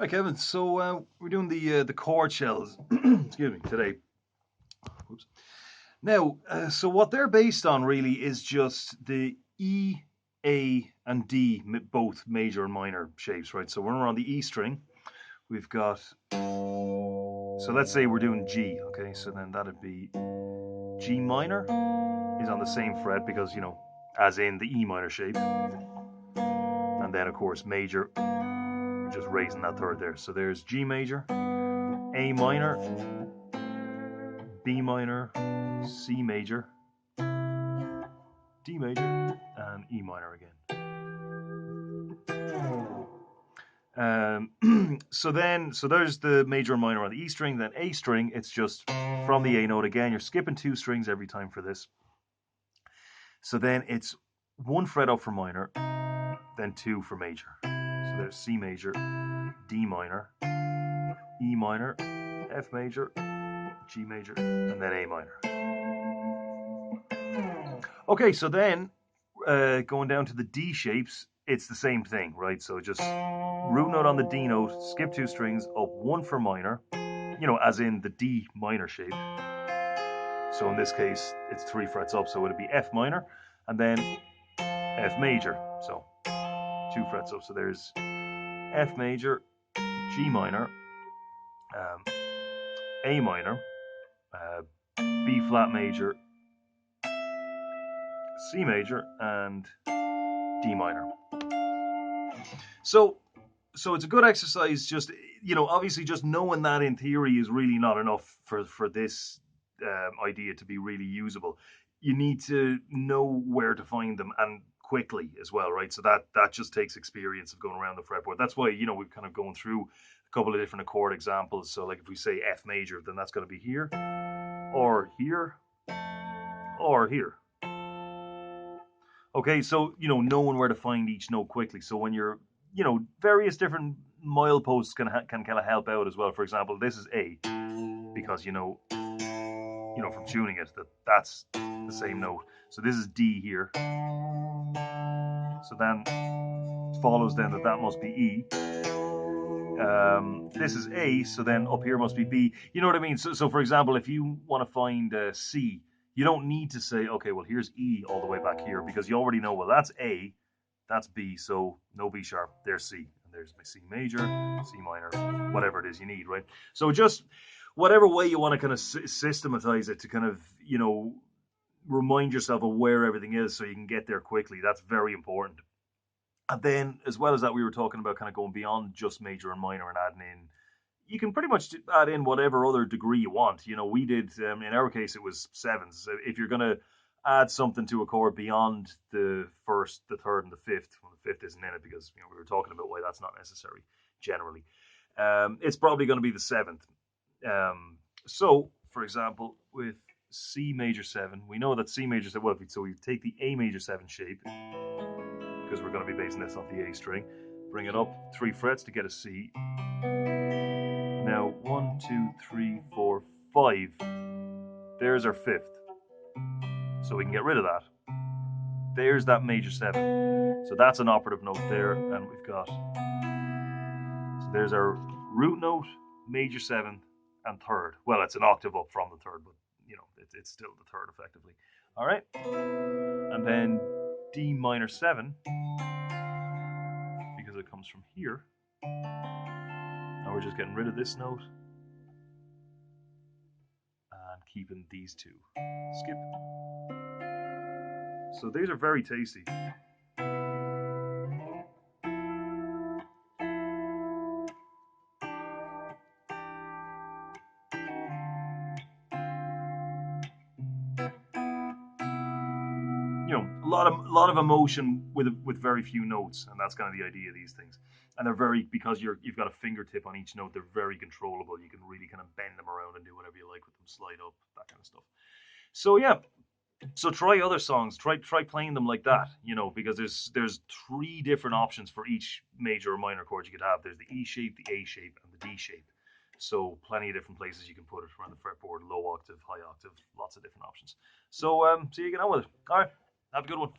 Hi, Kevin. So we're doing the chord shells. Excuse me, today. Oops. Now, so what they're based on really is just the E, A, and D, both major and minor shapes, right? So when we're on the E string, we've got. So let's say we're doing G, okay? So then that'd be G minor is on the same fret because as in the E minor shape, and then of course major, just raising that third there. So there's G major, A minor, B minor, C major, D major, and E minor again. So there's the major and minor on the E string. Then A string, it's just from the A note again. You're skipping two strings every time for this. So then it's one fret up for minor, then two for major. So there's C major, D minor, E minor, F major, G major, and then A minor. Okay, so then going down to the D shapes, it's the same thing, right? So just root note on the D note, skip two strings, up one for minor, as in the D minor shape. So in this case, it's three frets up, so it'd be F minor, and then F major. So two frets up. So there's F major, G minor, A minor, B flat major, C major, and D minor. So it's a good exercise. Just obviously, just knowing that in theory is really not enough for this idea to be really usable. You need to know where to find them and quickly as well, right? So that just takes experience of going around the fretboard. That's why we've kind of gone through a couple of different chord examples. So like if we say F major, then that's going to be here, or here, or here. Okay, so knowing where to find each note quickly. So when you're various different mileposts can kind of help out as well. For example, this is A because from tuning it that's the same note. So this is D here. So then it follows then that must be E. This is A, so then up here must be B. You know what I mean? So for example, if you want to find C, you don't need to say, okay, well, here's E all the way back here because you already know, well, that's A, that's B, so no B sharp, there's C. And there's my C major, C minor, whatever it is you need, right? So just whatever way you want to kind of systematize it to kind of, remind yourself of where everything is so you can get there quickly. That's very important. And then, as well as that, we were talking about kind of going beyond just major and minor and adding in. You can pretty much add in whatever other degree you want. We did, in our case, it was sevens. So if you're going to add something to a chord beyond the first, the third, and the fifth, well, the fifth isn't in it because we were talking about why that's not necessary generally. It's probably going to be the seventh. So, for example, with C major 7, we know that C major 7, well, so we take the A major 7 shape, because we're going to be basing this off the A string, bring it up 3 frets to get a C. Now, 1, 2, 3, 4, 5. There's our fifth. So we can get rid of that. There's that major 7. So that's an operative note there, and we've got. So there's our root note, major 7, and third. Well, it's an octave up from the third, but it's still the third effectively. All right, and then D minor 7 because it comes from here. Now we're just getting rid of this note and keeping these two. Skip. So these are very tasty. A lot of emotion with very few notes, and that's kind of the idea of these things. And they're very, because you've got a fingertip on each note, they're very controllable. You can really kind of bend them around and do whatever you like with them, slide up, that kind of stuff. So yeah, so try other songs. Try playing them like that. Because there's 3 different options for each major or minor chord you could have. There's the E shape, the A shape, and the D shape. So plenty of different places you can put it around the fretboard: low octave, high octave, lots of different options. So you get on with it. All right, have a good one.